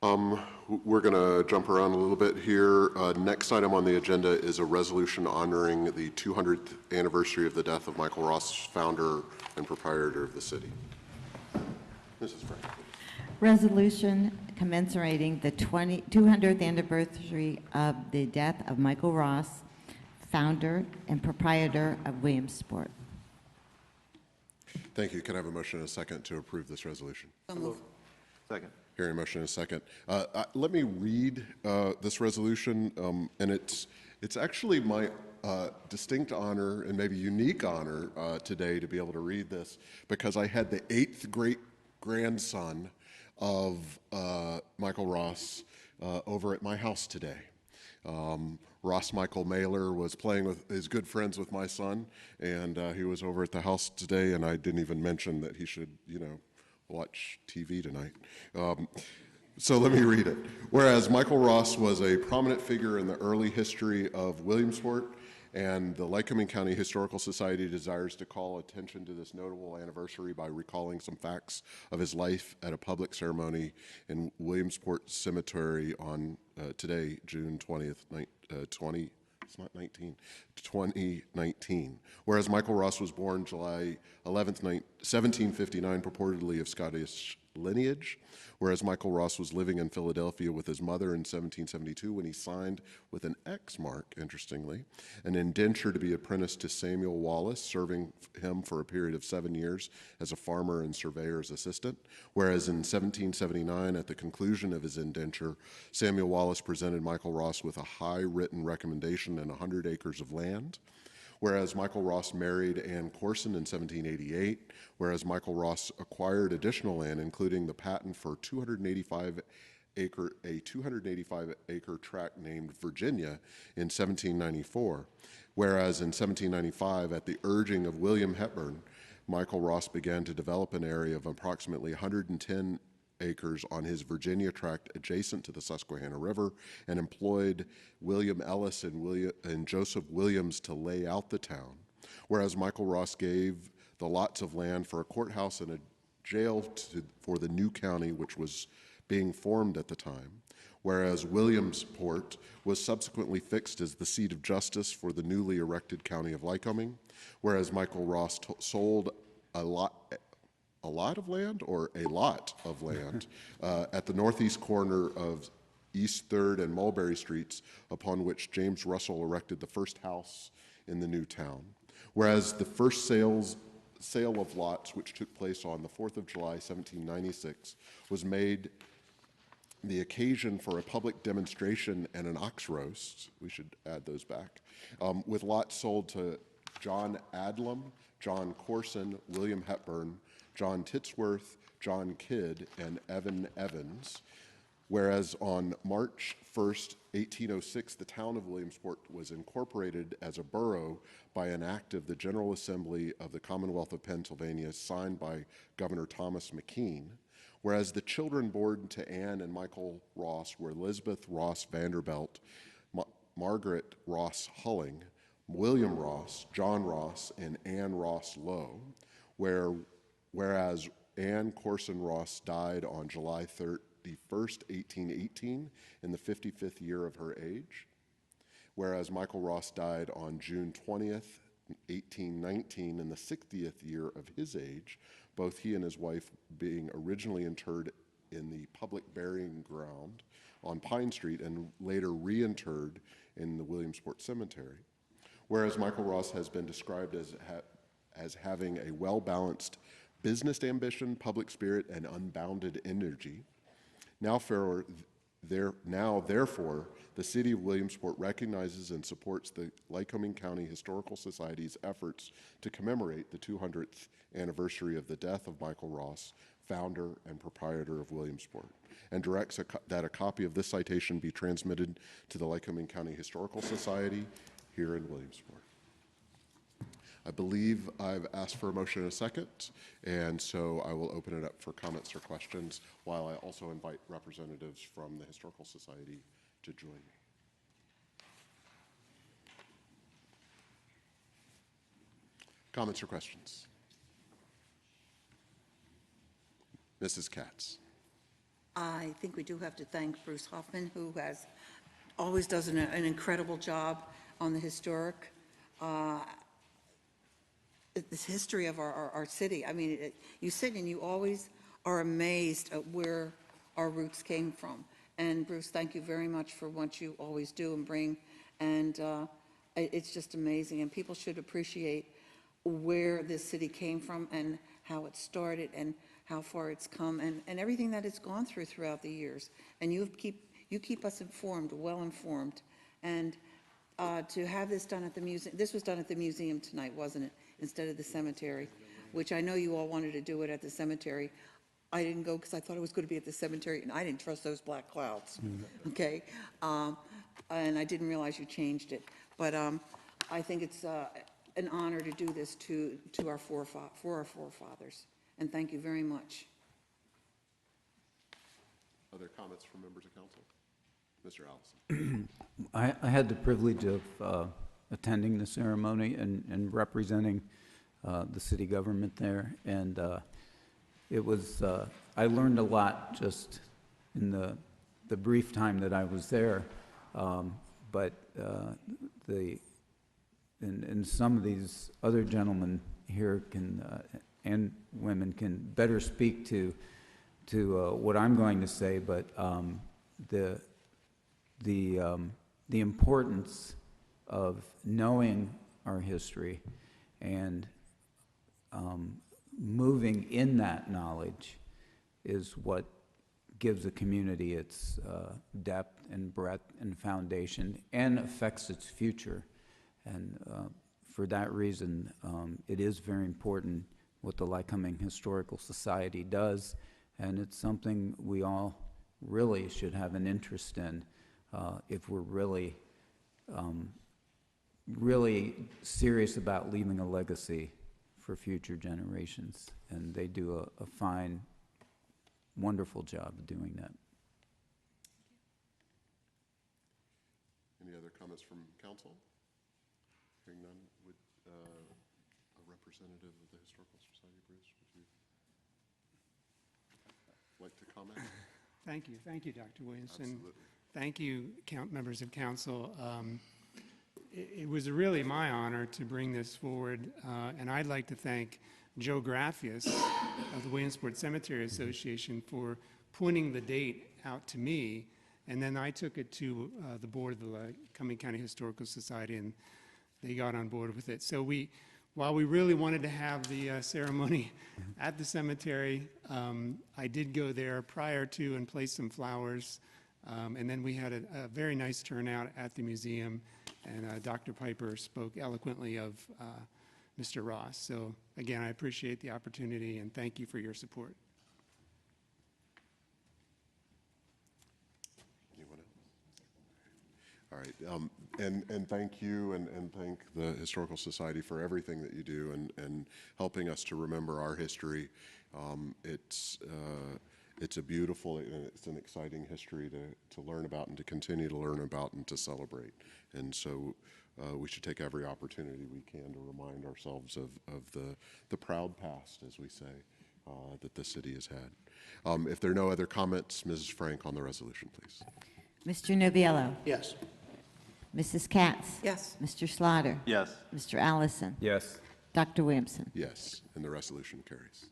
We're going to jump around a little bit here. Next item on the agenda is a resolution honoring the 200th anniversary of the death of Michael Ross, founder and proprietor of the city. Mrs. Frank. Resolution commencerating the 200th anniversary of the death of Michael Ross, founder and proprietor of Williamsport. Thank you. Can I have a motion and a second to approve this resolution? So moved. Second. Hearing a motion and a second. Let me read this resolution, and it's actually my distinct honor and maybe unique honor today to be able to read this, because I had the 8th great-grandson of Michael Ross over at my house today. Ross Michael Mailer was playing with his good friends with my son, and he was over at the house today, and I didn't even mention that he should, watch TV tonight. So let me read it. Whereas Michael Ross was a prominent figure in the early history of Williamsport, and the Lycoming County Historical Society desires to call attention to this notable anniversary by recalling some facts of his life at a public ceremony in Williamsport Cemetery on today, June 20th, 2019. Whereas Michael Ross was born July 11th, 1759, purportedly of Scottish lineage. Whereas Michael Ross was living in Philadelphia with his mother in 1772 when he signed with an X mark, interestingly, an indenture to be apprenticed to Samuel Wallace, serving him for a period of 7 years as a farmer and surveyor's assistant. Whereas in 1779, at the conclusion of his indenture, Samuel Wallace presented Michael Ross with a high written recommendation and 100 acres of land. Whereas Michael Ross married Ann Corson in 1788, whereas Michael Ross acquired additional land, including the patent for a 285 acre tract named Virginia in 1794. Whereas in 1795, at the urging of William Hepburn, Michael Ross began to develop an area of approximately 110 acres on his Virginia tract adjacent to the Susquehanna River, and employed William Ellis and Joseph Williams to lay out the town. Whereas Michael Ross gave the lots of land for a courthouse and a jail for the new county which was being formed at the time. Whereas Williamsport was subsequently fixed as the seat of justice for the newly erected county of Lycoming. Whereas Michael Ross sold a lot of land at the northeast corner of East 3rd and Mulberry Streets, upon which James Russell erected the first house in the new town. Whereas the first sale of lots, which took place on the 4th of July, 1796, was made the occasion for a public demonstration and an ox roast, we should add those back, with lots sold to John Adlam, John Corson, William Hepburn, John Titsworth, John Kidd, and Evan Evans. Whereas on March 1st, 1806, the town of Williamsport was incorporated as a borough by an act of the General Assembly of the Commonwealth of Pennsylvania signed by Governor Thomas McKean. Whereas the children born to Anne and Michael Ross were Elizabeth Ross Vanderbilt, Margaret Ross Hulling, William Ross, John Ross, and Anne Ross Lowe, whereas Anne Corson Ross died on July 31st, 1818, in the 55th year of her age. Whereas Michael Ross died on June 20th, 1819, in the 60th year of his age, both he and his wife being originally interred in the public burying ground on Pine Street and later reinterred in the Williamsport Cemetery. Whereas Michael Ross has been described as having a well-balanced business ambition, public spirit, and unbounded energy. Therefore, the City of Williamsport recognizes and supports the Lycoming County Historical Society's efforts to commemorate the 200th anniversary of the death of Michael Ross, founder and proprietor of Williamsport, and directs that a copy of this citation be transmitted to the Lycoming County Historical Society here in Williamsport. I believe I've asked for a motion in a second, and so I will open it up for comments or questions while I also invite representatives from the Historical Society to join me. Comments or questions? Mrs. Katz. I think we do have to thank Bruce Hoffman, who always does an incredible job on the historic, this history of our city. I mean, you sit and you always are amazed at where our roots came from. And Bruce, thank you very much for what you always do and bring. And it's just amazing. And people should appreciate where this city came from and how it started and how far it's come and everything that it's gone through throughout the years. And you keep us informed, well informed. And to have this done at the museum, this was done at the museum tonight, wasn't it? Instead of the cemetery, which I know you all wanted to do it at the cemetery. I didn't go because I thought it was going to be at the cemetery, and I didn't trust those black clouds, okay? And I didn't realize you changed it. But I think it's an honor to do this to our for our forefathers, and thank you very much. Other comments from members of council? Mr. Allison. I had the privilege of attending the ceremony and representing the city government there, and it was, I learned a lot just in the brief time that I was there, but and some of these other gentlemen here can, and women can better speak to what I'm going to say, but the importance of knowing our history and moving in that knowledge is what gives a community its depth and breadth and foundation and affects its future. And for that reason, it is very important what the Lycoming Historical Society does, and it's something we all really should have an interest in if we're really serious about leaving a legacy for future generations. And they do a fine, wonderful job of doing that. Any other comments from council? Hearing none, would a representative of the Historical Society, Bruce, would you like to comment? Thank you, Dr. Williamson. Absolutely. Thank you, members of council. It was really my honor to bring this forward, and I'd like to thank Joe Graffius of the Williamsport Cemetery Association for pointing the date out to me, and then I took it to the board of the Lycoming County Historical Society, and they got on board with it. So while we really wanted to have the ceremony at the cemetery, I did go there prior to and place some flowers, and then we had a very nice turnout at the museum, and Dr. Piper spoke eloquently of Mr. Ross. So again, I appreciate the opportunity and thank you for your support. Anyone else? All right, and thank you and thank the Historical Society for everything that you do and helping us to remember our history. It's a beautiful, it's an exciting history to learn about and to continue to learn about and to celebrate. And so we should take every opportunity we can to remind ourselves of the proud past, as we say, that the city has had. If there are no other comments, Mrs. Frank on the resolution, please. Mr. Noviello? Yes. Mrs. Katz? Yes. Mr. Slaughter? Yes. Mr. Allison? Yes. Dr. Williamson? Yes, and the resolution carries.